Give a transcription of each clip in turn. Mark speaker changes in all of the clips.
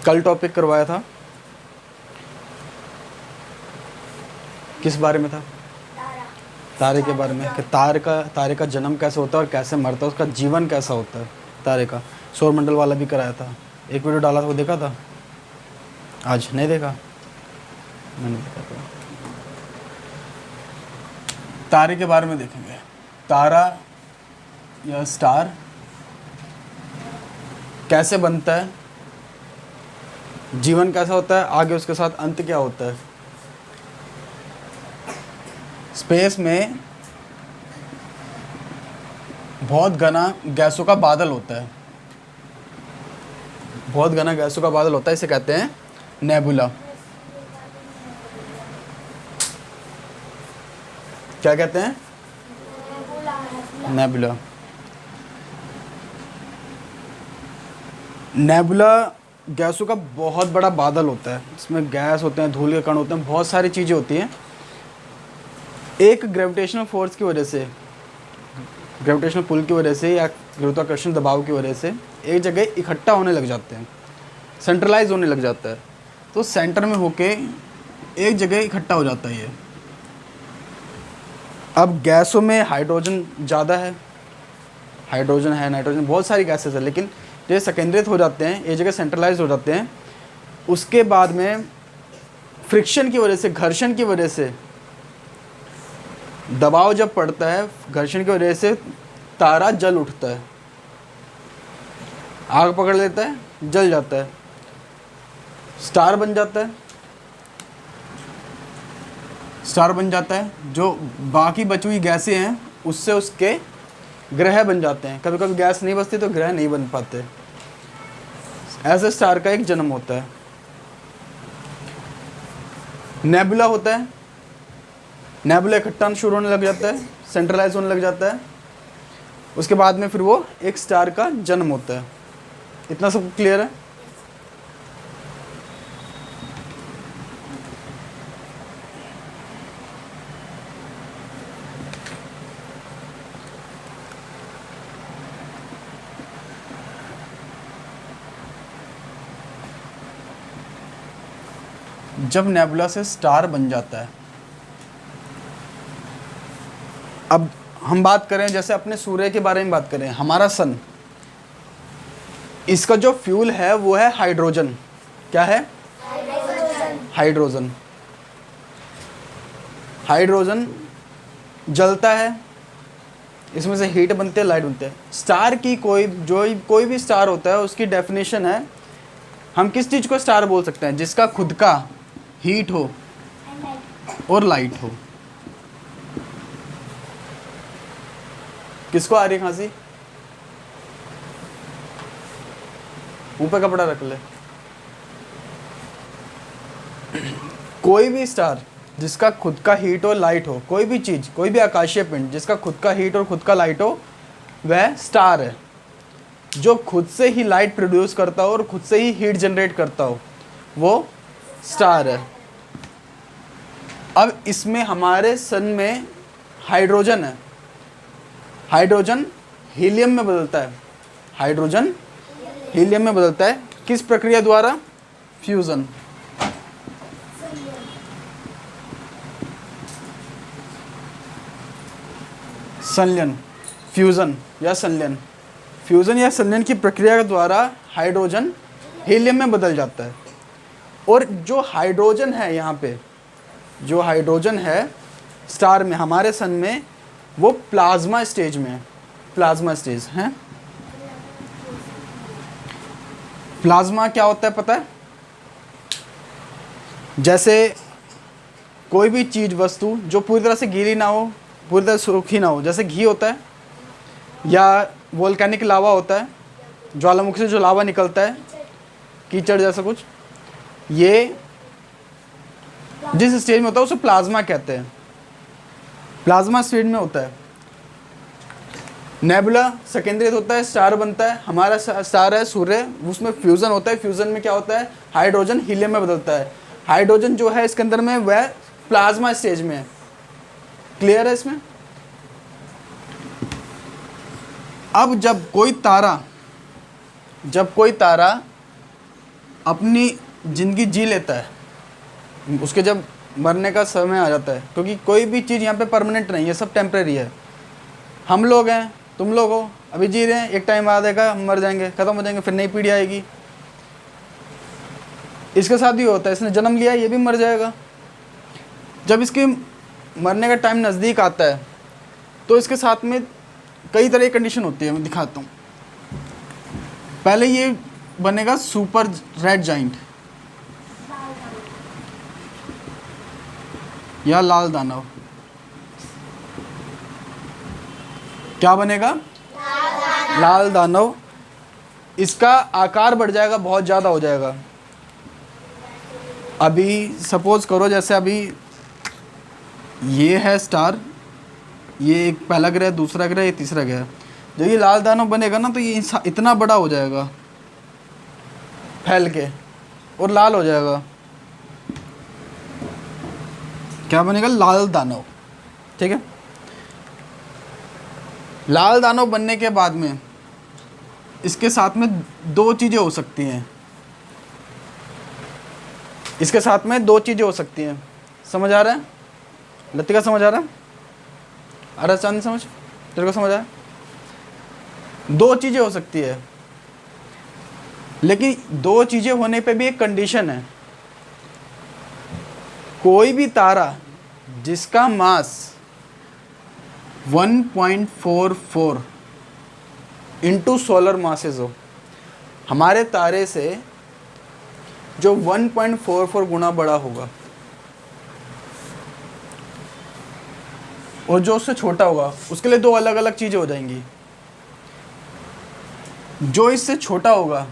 Speaker 1: कल टॉपिक करवाया था, किस बारे में था? तारे के बारे में, कि तारे का जन्म कैसे होता है और कैसे मरता है, उसका जीवन कैसा होता है तारे का। सौरमंडल वाला भी कराया था, एक वीडियो डाला था, वो देखा था? आज नहीं देखा? मैंने देखा था। तारे के बारे में देखेंगे। तारा या स्टार कैसे बनता है, जीवन कैसा होता है, आगे उसके साथ अंत क्या होता है। स्पेस में बहुत घना गैसों का बादल होता है, बहुत घना गैसों का बादल होता है, इसे कहते हैं नेबुला। क्या कहते हैं? नेबुला। नेबुला गैसों का बहुत बड़ा बादल होता है, इसमें गैस होते हैं, धूल के कण होते हैं, बहुत सारी चीज़ें होती हैं। एक ग्रेविटेशनल फोर्स की वजह से, ग्रेविटेशनल पुल की वजह से या गुरुत्वाकर्षण दबाव की वजह से एक जगह इकट्ठा होने लग जाते हैं, सेंट्रलाइज होने लग जाता है। तो सेंटर में होके एक जगह इकट्ठा हो जाता है ये। अब गैसों में हाइड्रोजन ज़्यादा है, हाइड्रोजन है, नाइट्रोजन, बहुत सारी गैसेस है, लेकिन ये संकेंद्रित हो जाते हैं, एक जगह सेंट्रलाइज हो जाते हैं। उसके बाद में फ्रिक्शन की वजह से, घर्षण की वजह से, दबाव जब पड़ता है, घर्षण की वजह से तारा जल उठता है, आग पकड़ लेता है, जल जाता है, स्टार बन जाता है। स्टार बन जाता है, जो बाकी बची हुई गैसें हैं उससे उसके ग्रह बन जाते हैं। कभी कभी गैस नहीं बचती तो ग्रह नहीं बन पाते। ऐसे स्टार का एक जन्म होता है। नेबुला होता है, नेबुला इकट्ठा शुरू होने लग जाता है, सेंट्रलाइज होने लग जाता है, उसके बाद में फिर वो एक स्टार का जन्म होता है। इतना सब क्लियर है? जब नेबुला से स्टार बन जाता है, अब हम बात करें जैसे अपने सूर्य के बारे में बात करें, हमारा सन, इसका जो फ्यूल है वो है हाइड्रोजन। क्या है? हाइड्रोजन। हाइड्रोजन जलता है, इसमें से हीट बनते हैं, लाइट बनते हैं। स्टार की कोई भी स्टार होता है, उसकी डेफिनेशन है, हम किस चीज़ को स्टार बोल सकते हैं? जिसका खुद का हीट हो और लाइट हो। किसको आ रही है खांसी? मुंह पे कपड़ा रख ले। कोई भी स्टार जिसका खुद का हीट और लाइट हो, कोई भी चीज, कोई भी आकाशीय पिंड जिसका खुद का हीट और खुद का लाइट हो, वह स्टार है। जो खुद से ही लाइट प्रोड्यूस करता हो और खुद से ही हीट जनरेट करता हो, वो स्टार है। अब इसमें हमारे सन में हाइड्रोजन है, हाइड्रोजन हीलियम में बदलता है, हाइड्रोजन हीलियम में बदलता है। किस प्रक्रिया द्वारा? फ्यूजन। संलयन, फ्यूजन या संलयन, फ्यूजन या संलयन की प्रक्रिया के द्वारा हाइड्रोजन हीलियम में बदल जाता है। और जो हाइड्रोजन है यहाँ पे, जो हाइड्रोजन है स्टार में, हमारे सन में, वो प्लाज्मा स्टेज में है। प्लाज्मा स्टेज है। प्लाज्मा क्या होता है पता है? जैसे कोई भी चीज़, वस्तु जो पूरी तरह से गीली ना हो, पूरी तरह सूखी ना हो, जैसे घी होता है या वोल्केनिक लावा होता है, ज्वालामुखी से जो लावा निकलता है, कीचड़ जैसा कुछ, ये जिस स्टेज में होता है उसे प्लाज्मा कहते हैं। प्लाज्मा स्टेज में होता है। नेबुला संकेंद्रित होता है, स्टार बनता है, हमारा स्टार है सूर्य, उसमें फ्यूजन होता है। फ्यूजन में क्या होता है? हाइड्रोजन हीलियम में बदलता है। हाइड्रोजन जो है इसके अंदर में, वह प्लाज्मा स्टेज में है। क्लियर है इसमें? अब जब कोई तारा अपनी ज़िंदगी जी लेता है, उसके जब मरने का समय आ जाता है, क्योंकि कोई भी चीज़ यहाँ पे परमानेंट नहीं है, सब टेम्परेरी है। हम लोग हैं, तुम लोग हो, अभी जी रहे हैं, एक टाइम आ जाएगा हम मर जाएंगे, ख़त्म हो जाएंगे, फिर नई पीढ़ी आएगी। इसके साथ भी होता है, इसने जन्म लिया, ये भी मर जाएगा। जब इसके मरने का टाइम नज़दीक आता है तो इसके साथ में कई तरह की कंडीशन होती है, मैं दिखाता हूँ। पहले ये बनेगा सुपर रेड जाइंट या लाल दानव। क्या बनेगा? लाल दानव। इसका आकार बढ़ जाएगा, बहुत ज़्यादा हो जाएगा। अभी सपोज करो जैसे अभी ये है स्टार, ये एक पहला ग्रह, दूसरा ग्रह, ये तीसरा ग्रह। जब ये लाल दानव बनेगा ना तो ये इतना बड़ा हो जाएगा फैल के और लाल हो जाएगा। क्या बनेगा? लाल दानव। ठीक है। लाल दानव बनने के बाद में इसके साथ में दो चीज़ें हो सकती हैं। इसके साथ में दो चीज़ें हो सकती हैं। समझ आ रहा है? लतिका समझ आ रहा है? आ रहा है चांदी समझ? तेरे को समझ आया? दो चीज़ें हो सकती है, लेकिन दो चीज़ें होने पे भी एक कंडीशन है। कोई भी तारा जिसका मास 1.44 इंटू सोलर मासेस हो, हमारे तारे से जो 1.44 गुना बड़ा होगा और जो उससे छोटा होगा, उसके लिए दो अलग अलग चीज़ें हो जाएंगी। जो इससे छोटा होगा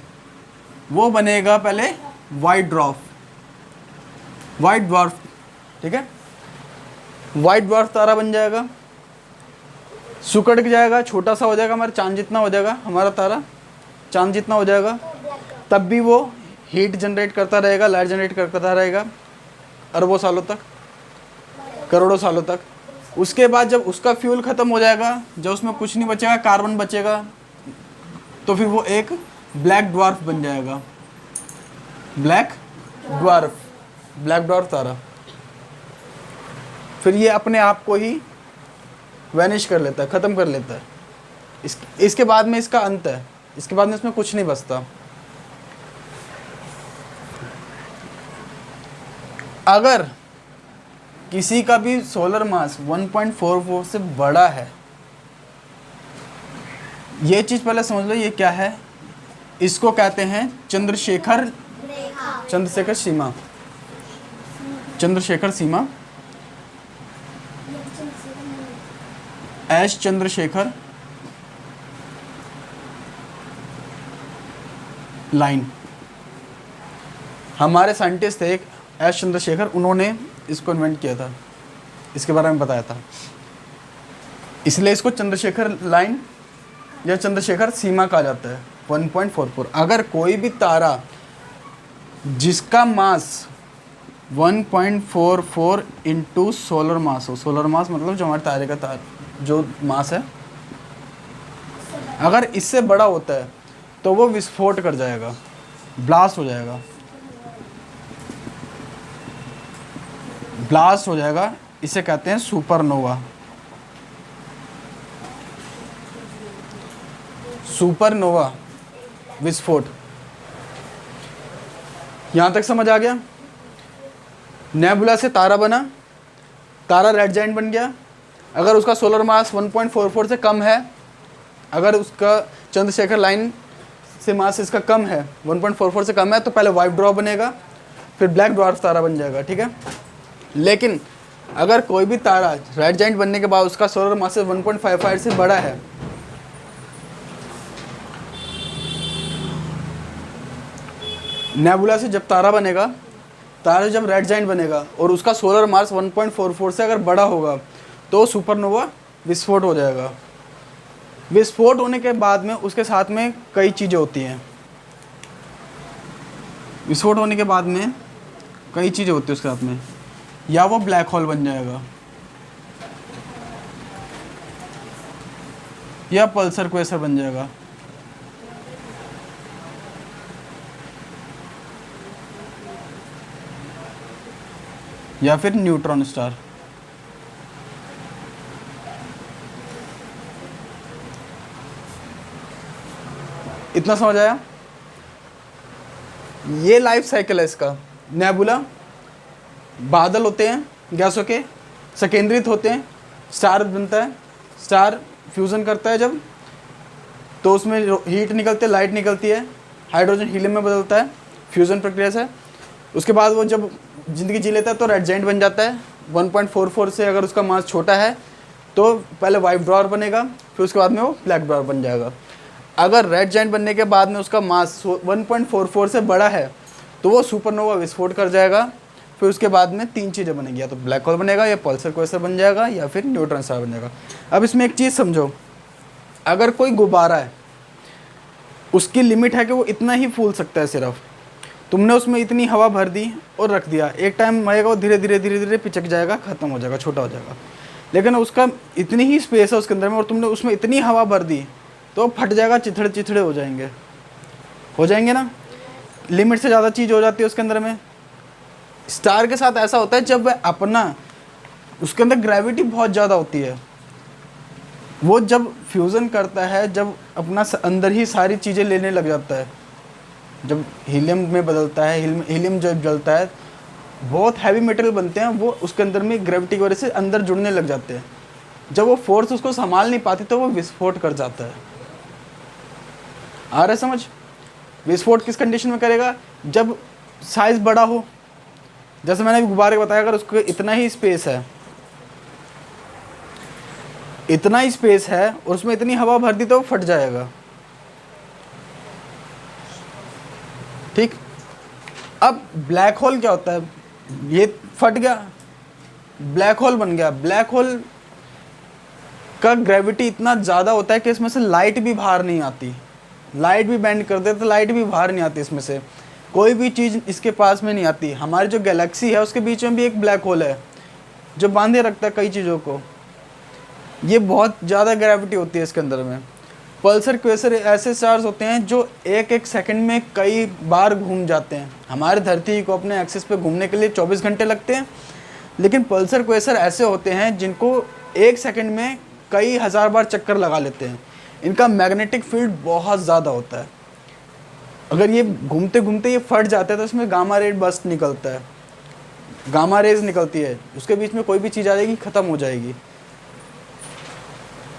Speaker 1: वो बनेगा पहले वाइट ड्वार्फ। ठीक है। वाइट ड्वार्फ तारा बन जाएगा, सुकड़ जाएगा, छोटा सा हो जाएगा, हमारा चांद जितना हो जाएगा, हमारा तारा चांद जितना हो जाएगा। तब भी वो हीट जनरेट करता रहेगा, लाइट जनरेट करता रहेगा अरबों सालों तक, करोड़ों सालों तक। उसके बाद जब उसका फ्यूल ख़त्म हो जाएगा, जब उसमें कुछ नहीं बचेगा, कार्बन बचेगा, तो फिर वो एक ब्लैक ड्वार्फ बन जाएगा। ब्लैक ड्वार्फ तारा। फिर ये अपने आप को ही वैनिश कर लेता है, ख़त्म कर लेता है। इसके बाद में इसका अंत है, इसके बाद में इसमें कुछ नहीं बचता। अगर किसी का भी सोलर मास 1.44 से बड़ा है, ये चीज़ पहले समझ लो, ये क्या है? इसको कहते हैं चंद्रशेखर सीमा। चंद्रशेखर सीमा, एस चंद्रशेखर लाइन। हमारे साइंटिस्ट थे एक एस चंद्रशेखर, उन्होंने इसको इन्वेंट किया था, इसके बारे में बताया था, इसलिए इसको चंद्रशेखर लाइन या चंद्रशेखर सीमा कहा जाता है। 1.44। अगर कोई भी तारा जिसका मास 1.44 इंटू सोलर मास हो, सोलर मास मतलब जो हमारे तारे का जो मास है, अगर इससे बड़ा होता है तो वो विस्फोट कर जाएगा, ब्लास्ट हो जाएगा। ब्लास्ट हो जाएगा, इसे कहते हैं सुपरनोवा। सुपरनोवा विस्फोट। यहां तक समझ आ गया? नेबुला से तारा बना, तारा रेड जाइंट बन गया। अगर उसका सोलर मास 1.44 से कम है, अगर उसका चंद्रशेखर लाइन से मास इसका कम है, 1.44 से कम है, तो पहले वाइट ड्वार्फ बनेगा, फिर ब्लैक ड्वार्फ तारा बन जाएगा। ठीक है। लेकिन अगर कोई भी तारा रेड जाइंट बनने के बाद उसका सोलर मास 1.55 से बड़ा है, नेबुला से जब तारा बनेगा, तारा जब रेड जाइंट बनेगा और उसका सोलर मास 1.44 से अगर बड़ा होगा तो सुपरनोवा विस्फोट हो जाएगा। विस्फोट होने के बाद में उसके साथ में कई चीज़ें होती हैं। विस्फोट होने के बाद में कई चीज़ें होती हैं उसके साथ में, या वो ब्लैक होल बन जाएगा। या पल्सर क्वेसर बन जाएगा। या फिर न्यूट्रॉन स्टार। इतना समझ आया? ये लाइफ साइकिल है इसका। नेबुला बादल होते हैं गैसों के, संकेंद्रित होते हैं, स्टार बनता है, स्टार फ्यूज़न करता है जब, तो उसमें हीट निकलती है, लाइट निकलती है, हाइड्रोजन हीलियम में बदलता है फ्यूज़न प्रक्रिया से। उसके बाद वो जब ज़िंदगी जी लेता है तो रेड जाइंट बन जाता है। 1.44 से अगर उसका मास छोटा है तो पहले वाइट ड्वार्फ बनेगा, फिर उसके बाद में वो ब्लैक ड्वार्फ बन जाएगा। अगर रेड जाइंट बनने के बाद में उसका मास 1.44 से बड़ा है तो वो सुपरनोवा विस्फोट कर जाएगा। फिर उसके बाद में 3 चीज़ें बनेगी, या तो ब्लैक होल बनेगा, या पल्सर क्वेसर बन जाएगा, या फिर न्यूट्रॉन स्टार बन जाएगा। अब इसमें एक चीज़ समझो, अगर कोई गुब्बारा है, उसकी लिमिट है कि वो इतना ही फूल सकता है सिर्फ। तुमने उसमें इतनी हवा भर दी और रख दिया, एक टाइम आएगा वो धीरे धीरे धीरे धीरे पिचक जाएगा, ख़त्म हो जाएगा, छोटा हो जाएगा। लेकिन उसका इतनी ही स्पेस है उसके अंदर में, और तुमने उसमें इतनी हवा भर दी तो फट जाएगा, चिथड़े चिथड़े हो जाएंगे ना। लिमिट से ज़्यादा चीज़ हो जाती है उसके अंदर में। स्टार के साथ ऐसा होता है, जब वह अपना, उसके अंदर ग्रेविटी बहुत ज़्यादा होती है, वो जब फ्यूज़न करता है, जब अपना अंदर ही सारी चीज़ें लेने लग जाता है, जब हीलियम में बदलता है, हीलियम जब जलता है, बहुत हैवी मेटल बनते हैं, वो उसके अंदर में ग्रेविटी की वजह से अंदर जुड़ने लग जाते हैं। जब वो फोर्स उसको संभाल नहीं पाती तो वो विस्फोट कर जाता है। आ रहा है समझ? विस्फोट किस कंडीशन में करेगा? जब साइज़ बड़ा हो। जैसे मैंने अभी गुब्बारे बताया, अगर उसको इतना ही स्पेस है, इतना ही स्पेस है और उसमें इतनी हवा भर दी तो वो फट जाएगा। ठीक। अब ब्लैक होल क्या होता है? ये फट गया, ब्लैक होल बन गया। ब्लैक होल का ग्रेविटी इतना ज़्यादा होता है कि इसमें से लाइट भी बाहर नहीं आती। लाइट भी बेंड कर दे तो लाइट भी बाहर नहीं आती, इसमें से कोई भी चीज़ इसके पास में नहीं आती। हमारी जो गैलेक्सी है उसके बीच में भी एक ब्लैक होल है जो बांधे रखता है कई चीज़ों को। ये बहुत ज़्यादा ग्रेविटी होती है इसके अंदर में। पल्सर क्वेसर ऐसे स्टार्स होते हैं जो एक एक सेकंड में कई बार घूम जाते हैं। हमारे धरती को अपने एक्सिस पे घूमने के लिए 24 घंटे लगते हैं, लेकिन पल्सर क्वेसर ऐसे होते हैं जिनको एक सेकंड में कई हज़ार बार चक्कर लगा लेते हैं। इनका मैग्नेटिक फील्ड बहुत ज़्यादा होता है। अगर ये घूमते घूमते ये फट जाता है तो इसमें गामा रे बस्ट निकलता है, गामा रेज निकलती है, उसके बीच में कोई भी चीज़ आ जाएगी, ख़त्म हो जाएगी।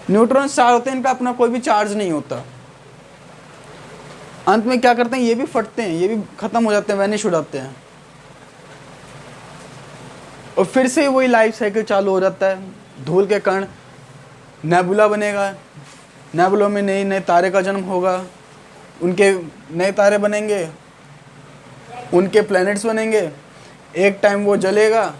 Speaker 1: न्यूट्रॉन स्टार होते हैं, इनका अपना कोई भी चार्ज नहीं होता। अंत में क्या करते हैं, ये भी फटते हैं, ये भी ख़त्म हो जाते हैं, वैनिश हो जाते हैं, और फिर से वही लाइफ साइकिल चालू हो जाता है। धूल के कण, नेबुला बनेगा, नेबुला में नए नए तारे का जन्म होगा, उनके नए तारे बनेंगे, उनके प्लैनेट्स बनेंगे। एक टाइम वो जलेगा,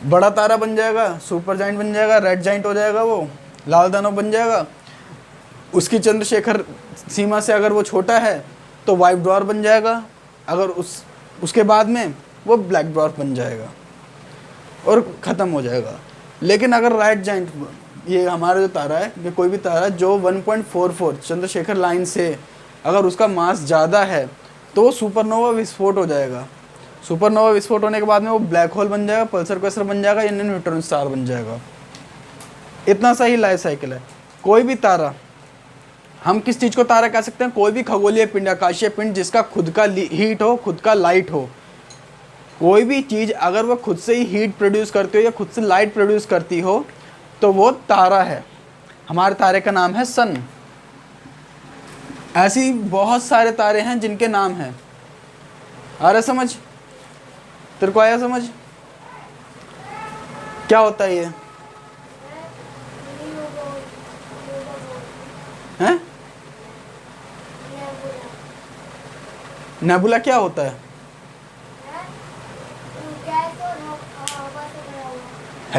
Speaker 1: बड़ा तारा बन जाएगा, सुपर जाइंट बन जाएगा, रेड जाइंट हो जाएगा, वो लाल दानव बन जाएगा। उसकी चंद्रशेखर सीमा से अगर वो छोटा है तो वाइट ड्वार्फ बन जाएगा। अगर उसके बाद में वो ब्लैक ड्वार्फ बन जाएगा और ख़त्म हो जाएगा। लेकिन अगर रेड जाइंट, ये हमारा जो तारा है, ये कोई भी तारा जो 1.44 चंद्रशेखर लाइन से अगर उसका मास ज़्यादा है तो वो सुपरनोवा विस्फोट हो जाएगा। सुपरनोवा विस्फोट होने के बाद में वो ब्लैक होल बन जाएगा, पल्सर क्वेसर बन जाएगा, या न्यूट्रॉन स्टार बन जाएगा। इतना सा ही लाइफ साइकिल है। कोई भी तारा, हम किस चीज़ को तारा कह सकते हैं? कोई भी खगोलीय पिंड, आकाशीय पिंड जिसका खुद का हीट हो, खुद का लाइट हो। कोई भी चीज़ अगर वो खुद से ही हीट प्रोड्यूस करती हो या खुद से लाइट प्रोड्यूस करती हो तो वो तारा है। हमारे तारे का नाम है सन। ऐसी बहुत सारे तारे हैं जिनके नाम हैं। आ रहा समझ? तेरे को आया समझ? क्या होता है ये? हैं? नेबुला क्या होता है?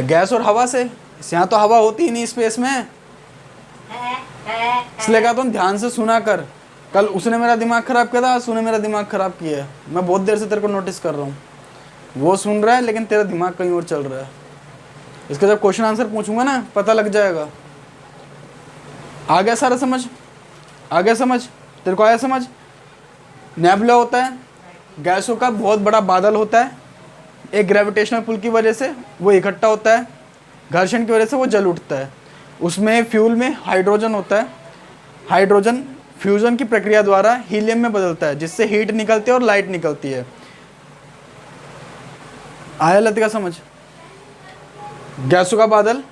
Speaker 1: गैस और हवा से। यहाँ तो हवा होती ही नहीं स्पेस में, इसलिए कहता हूँ ध्यान से सुना कर। कल उसने मेरा दिमाग ख़राब किया था, आज तूने मेरा दिमाग ख़राब किया है। मैं बहुत देर से तेरे को नोटिस कर रहा हूँ। वो सुन रहा है लेकिन तेरा दिमाग कहीं और चल रहा है। इसका जब क्वेश्चन आंसर पूछूंगा ना, पता लग जाएगा। आ गया सारा समझ? आ गया समझ? तेरे को आया समझ? नेबुला होता है गैसों का बहुत बड़ा बादल होता है, एक ग्रेविटेशनल पुल की वजह से वो इकट्ठा होता है, घर्षण की वजह से वो जल उठता है। उसमें फ्यूल में हाइड्रोजन होता है, हाइड्रोजन फ्यूजन की प्रक्रिया द्वारा हीलियम में बदलता है, जिससे हीट निकलती है और लाइट निकलती है। आया लतिका समझ? गैसों का बादल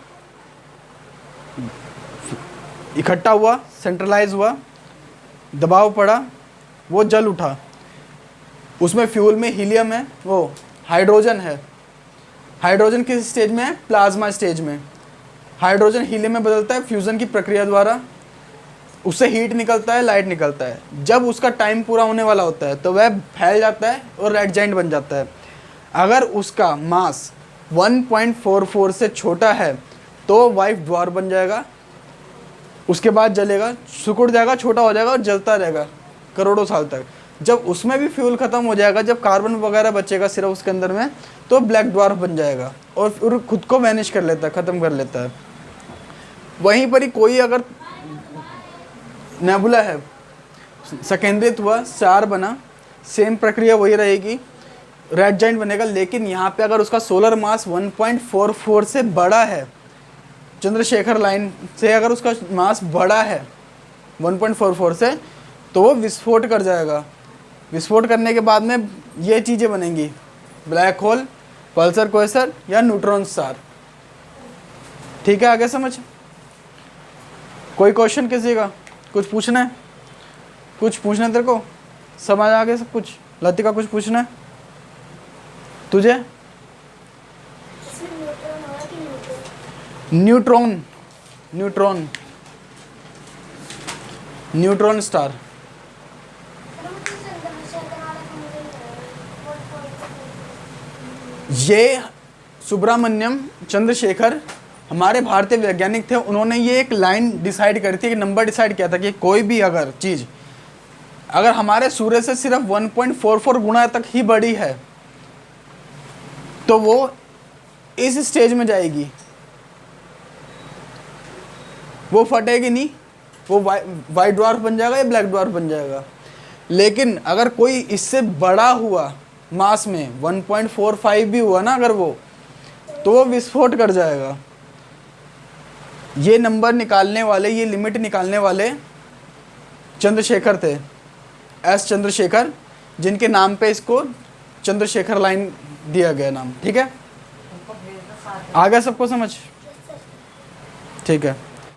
Speaker 1: इकट्ठा हुआ, सेंट्रलाइज हुआ, दबाव पड़ा, वो जल उठा। उसमें फ्यूल में हीलियम है, वो हाइड्रोजन है। हाइड्रोजन किस स्टेज में है? प्लाज्मा स्टेज में। हाइड्रोजन हीलियम में बदलता है फ्यूजन की प्रक्रिया द्वारा, उससे हीट निकलता है, लाइट निकलता है। जब उसका टाइम पूरा होने वाला होता है तो वह फैल जाता है और रेड जाइंट बन जाता है। अगर उसका मास 1.44 से छोटा है तो वाइट ड्वार्फ बन जाएगा, उसके बाद जलेगा, सिकुड़ जाएगा, छोटा हो जाएगा और जलता रहेगा करोड़ों साल तक। जब उसमें भी फ्यूल ख़त्म हो जाएगा, जब कार्बन वगैरह बचेगा सिर्फ उसके अंदर में, तो ब्लैक ड्वार्फ बन जाएगा और फिर खुद को वैनिश कर लेता है, ख़त्म कर लेता है। वहीं पर ही कोई अगर नेबुला है, संकेंद्रित हुआ, स्टार बना, सेम प्रक्रिया वही रहेगी, रेड जाइंट बनेगा। लेकिन यहाँ पे अगर उसका सोलर मास 1.44 से बड़ा है, चंद्रशेखर लाइन से अगर उसका मास बड़ा है 1.44 से, तो वो विस्फोट कर जाएगा। विस्फोट करने के बाद में ये चीज़ें बनेंगी, ब्लैक होल, पल्सर क्वेसर या न्यूट्रॉन स्टार। ठीक है, आगे समझ? कोई क्वेश्चन किसी का? कुछ पूछना है? कुछ पूछना है तेरे को? समझ आ गया सब कुछ? लतिका कुछ पूछना है तुझे? Neutron, neutron, neutron star. ये सुब्रमण्यम चंद्रशेखर हमारे भारतीय वैज्ञानिक थे, उन्होंने ये एक लाइन डिसाइड करी थी, एक नंबर डिसाइड किया था कि कोई भी अगर चीज़ अगर हमारे सूर्य से सिर्फ 1.44 गुना तक ही बड़ी है तो वो इस स्टेज में जाएगी, वो फटेगी नहीं, वो वाइट ड्वार्फ बन जाएगा या ब्लैक ड्वार्फ बन जाएगा। लेकिन अगर कोई इससे बड़ा हुआ मास में 1.45 भी हुआ ना अगर वो, तो वो विस्फोट कर जाएगा। ये नंबर निकालने वाले, ये लिमिट निकालने वाले चंद्रशेखर थे, एस चंद्रशेखर, जिनके नाम पे इसको चंद्रशेखर लाइन दिया गया नाम। ठीक है, आ गया सबको समझ? ठीक है।